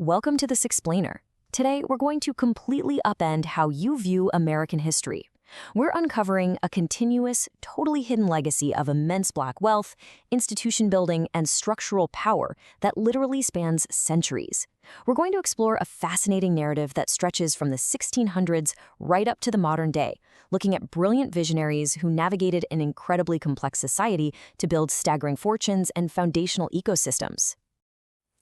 Welcome to this explainer. Today, we're going to completely upend how you view American history. We're uncovering a continuous, totally hidden legacy of immense Black wealth, institution building, and structural power that literally spans centuries. We're going to explore a fascinating narrative that stretches from the 1600s right up to the modern day, looking at brilliant visionaries who navigated an incredibly complex society to build staggering fortunes and foundational ecosystems.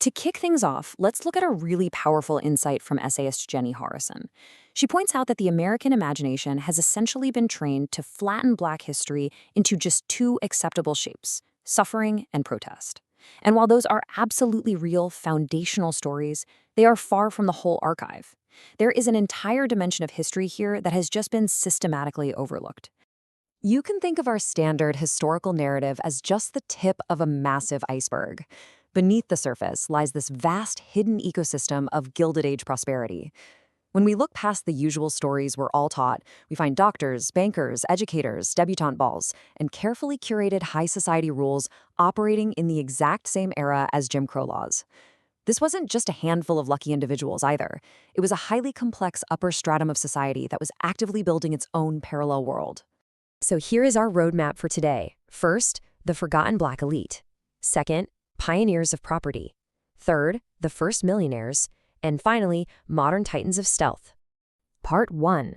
To kick things off, let's look at a really powerful insight from essayist Jenny Harrison. She points out that the American imagination has essentially been trained to flatten Black history into just two acceptable shapes: suffering and protest. And while those are absolutely real, foundational stories, they are far from the whole archive. There is an entire dimension of history here that has just been systematically overlooked. You can think of our standard historical narrative as just the tip of a massive iceberg. Beneath the surface lies this vast hidden ecosystem of Gilded Age prosperity. When we look past the usual stories we're all taught, we find doctors, bankers, educators, debutante balls, and carefully curated high society rules operating in the exact same era as Jim Crow laws. This wasn't just a handful of lucky individuals either. It was a highly complex upper stratum of society that was actively building its own parallel world. So here is our roadmap for today. First, the forgotten Black elite. Second, pioneers of property. Third, the first millionaires. And finally, modern titans of stealth. Part 1.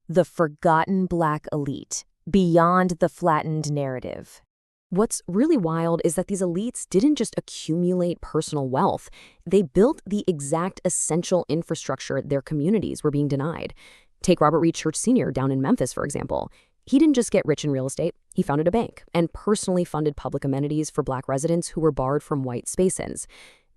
The forgotten Black elite, beyond the flattened narrative. What's really wild is that these elites didn't just accumulate personal wealth. They built the exact essential infrastructure their communities were being denied. Take Robert Reed Church Sr. down in Memphis, for example. He didn't just get rich in real estate, he founded a bank and personally funded public amenities for Black residents who were barred from white spaces.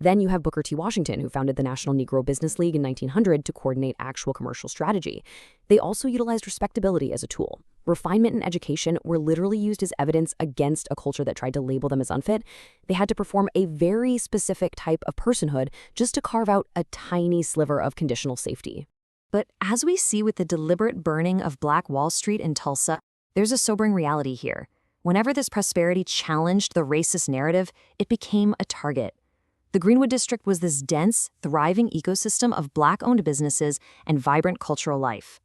Then you have Booker T. Washington, who founded the National Negro Business League in 1900 to coordinate actual commercial strategy. They also utilized respectability as a tool. Refinement and education were literally used as evidence against a culture that tried to label them as unfit. They had to perform a very specific type of personhood just to carve out a tiny sliver of conditional safety. But as we see with the deliberate burning of Black Wall Street in Tulsa, there's a sobering reality here. Whenever this prosperity challenged the racist narrative, it became a target. The Greenwood District was this dense, thriving ecosystem of Black-owned businesses and vibrant cultural life.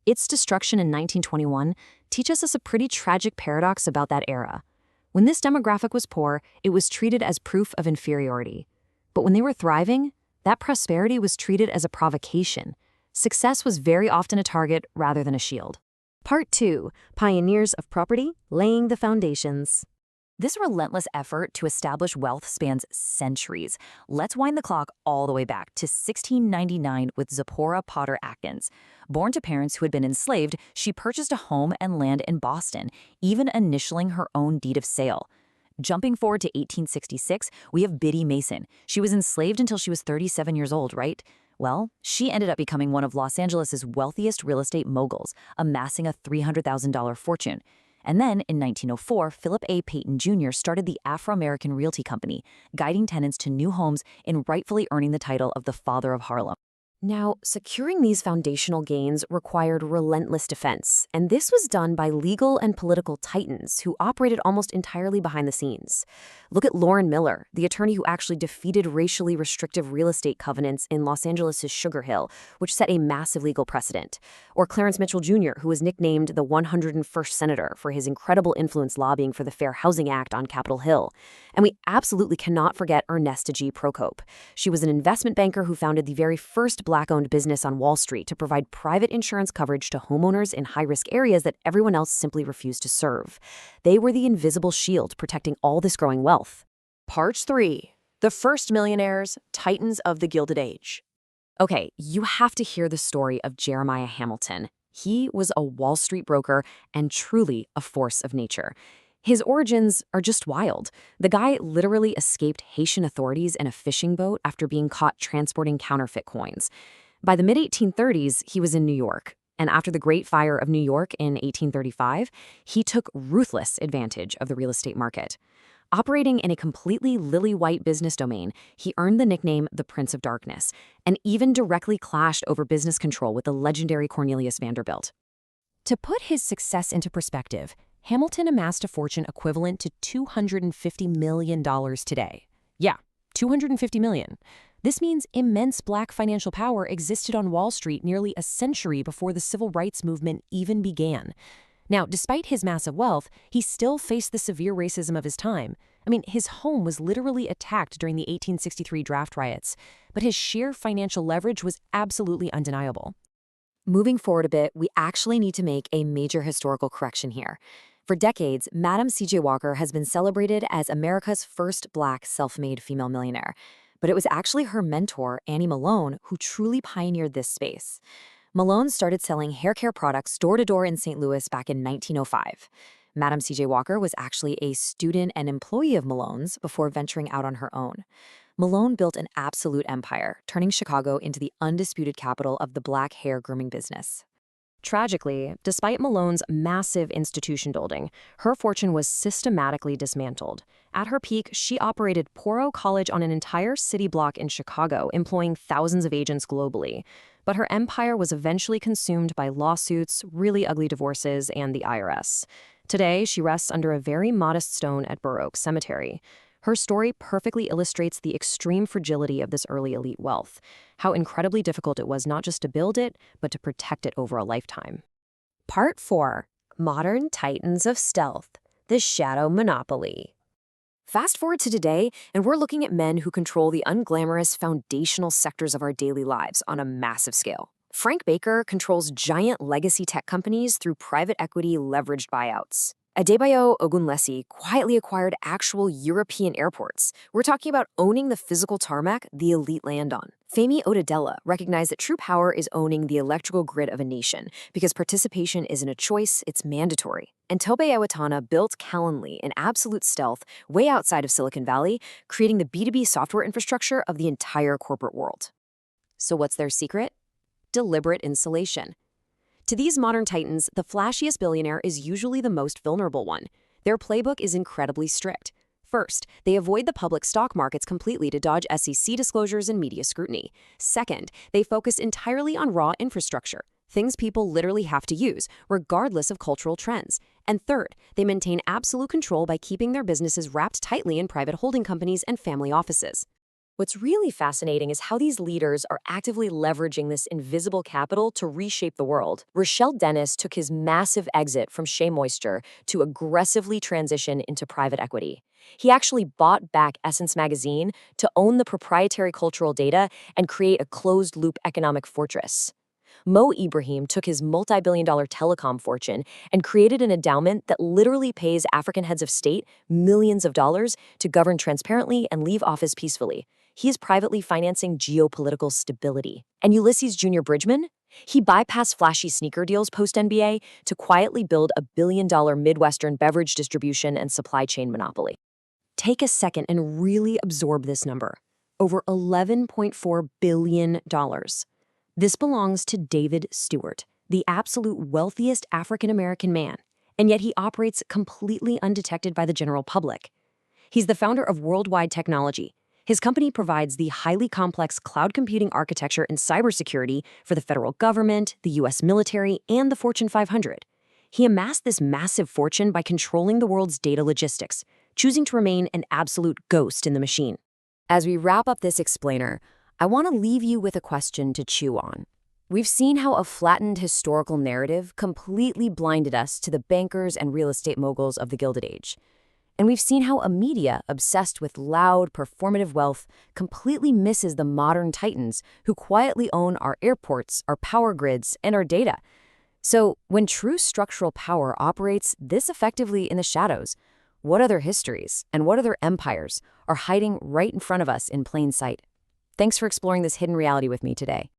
Its destruction in 1921 teaches us a pretty tragic paradox about that era. When this demographic was poor, it was treated as proof of inferiority. But when they were thriving, that prosperity was treated as a provocation. Success was very often a target rather than a shield. Part 2. Pioneers of property, laying the foundations. This relentless effort to establish wealth spans centuries. Let's wind the clock all the way back to 1699 with Zipporah Potter Atkins. Born to parents who had been enslaved, she purchased a home and land in Boston, even initialing her own deed of sale. Jumping forward to 1866, we have Biddy Mason. She was enslaved until she was 37 years old, right? Well, she ended up becoming one of Los Angeles' wealthiest real estate moguls, amassing a $300,000 fortune. And then, in 1904, Philip A. Payton Jr. started the Afro-American Realty Company, guiding tenants to new homes and rightfully earning the title of the Father of Harlem. Now, securing these foundational gains required relentless defense, and this was done by legal and political titans who operated almost entirely behind the scenes. Look at Lauren Miller, the attorney who actually defeated racially restrictive real estate covenants in Los Angeles' Sugar Hill, which set a massive legal precedent. Or Clarence Mitchell Jr., who was nicknamed the 101st Senator for his incredible influence lobbying for the Fair Housing Act on Capitol Hill. And we absolutely cannot forget Ernesta G. Procope. She was an investment banker who founded the very first Black-owned business on Wall Street to provide private insurance coverage to homeowners in high-risk areas that everyone else simply refused to serve. They were the invisible shield protecting all this growing wealth. Part 3. The first millionaires, titans of the Gilded Age. Okay, you have to hear the story of Jeremiah Hamilton. He was a Wall Street broker and truly a force of nature. His origins are just wild. The guy literally escaped Haitian authorities in a fishing boat after being caught transporting counterfeit coins. By the mid-1830s, he was in New York, and after the Great Fire of New York in 1835, he took ruthless advantage of the real estate market. Operating in a completely lily-white business domain, he earned the nickname the Prince of Darkness, and even directly clashed over business control with the legendary Cornelius Vanderbilt. To put his success into perspective, Hamilton amassed a fortune equivalent to $250 million today. Yeah, $250 million. This means immense black financial power existed on Wall Street nearly a century before the civil rights movement even began. Now, despite his massive wealth, he still faced the severe racism of his time. I mean, his home was literally attacked during the 1863 draft riots, but his sheer financial leverage was absolutely undeniable. Moving forward a bit, we actually need to make a major historical correction here. For decades, Madam C.J. Walker has been celebrated as America's first black self-made female millionaire. But it was actually her mentor, Annie Malone, who truly pioneered this space. Malone started selling hair care products door-to-door in St. Louis back in 1905. Madam C.J. Walker was actually a student and employee of Malone's before venturing out on her own. Malone built an absolute empire, turning Chicago into the undisputed capital of the black hair grooming business. Tragically, despite Malone's massive institution building, her fortune was systematically dismantled. At her peak, she operated Poro College on an entire city block in Chicago, employing thousands of agents globally. But her empire was eventually consumed by lawsuits, really ugly divorces, and the IRS. Today, she rests under a very modest stone at Burr Oak Cemetery. Her story perfectly illustrates the extreme fragility of this early elite wealth, how incredibly difficult it was not just to build it, but to protect it over a lifetime. Part 4. Modern Titans of Stealth, the Shadow Monopoly. Fast forward to today, and we're looking at men who control the unglamorous foundational sectors of our daily lives on a massive scale. Frank Baker controls giant legacy tech companies through private equity leveraged buyouts. Adebayo Ogunlesi quietly acquired actual European airports. We're talking about owning the physical tarmac the elite land on. Femi Odedela recognized that true power is owning the electrical grid of a nation, because participation isn't a choice, it's mandatory. And Tobe Awatana built Calendly in absolute stealth way outside of Silicon Valley, creating the B2B software infrastructure of the entire corporate world. So what's their secret? Deliberate insulation. To these modern titans, the flashiest billionaire is usually the most vulnerable one. Their playbook is incredibly strict. First, they avoid the public stock markets completely to dodge SEC disclosures and media scrutiny. Second, they focus entirely on raw infrastructure, things people literally have to use, regardless of cultural trends. And third, they maintain absolute control by keeping their businesses wrapped tightly in private holding companies and family offices. What's really fascinating is how these leaders are actively leveraging this invisible capital to reshape the world. Rochelle Dennis took his massive exit from Shea Moisture to aggressively transition into private equity. He actually bought back Essence magazine to own the proprietary cultural data and create a closed-loop economic fortress. Mo Ibrahim took his multi-billion-dollar telecom fortune and created an endowment that literally pays African heads of state millions of dollars to govern transparently and leave office peacefully. He is privately financing geopolitical stability. And Ulysses Jr. Bridgman? He bypassed flashy sneaker deals post-NBA to quietly build a billion-dollar Midwestern beverage distribution and supply chain monopoly. Take a second and really absorb this number. Over $11.4 billion. This belongs to David Stewart, the absolute wealthiest African-American man, and yet he operates completely undetected by the general public. He's the founder of Worldwide Technology. His company provides the highly complex cloud computing architecture and cybersecurity for the federal government, the U.S. military, and the Fortune 500. He amassed this massive fortune by controlling the world's data logistics, choosing to remain an absolute ghost in the machine. As we wrap up this explainer, I want to leave you with a question to chew on. We've seen how a flattened historical narrative completely blinded us to the bankers and real estate moguls of the Gilded Age. And we've seen how a media obsessed with loud, performative wealth completely misses the modern titans who quietly own our airports, our power grids, and our data. So, when true structural power operates this effectively in the shadows, what other histories and what other empires are hiding right in front of us in plain sight? Thanks for exploring this hidden reality with me today.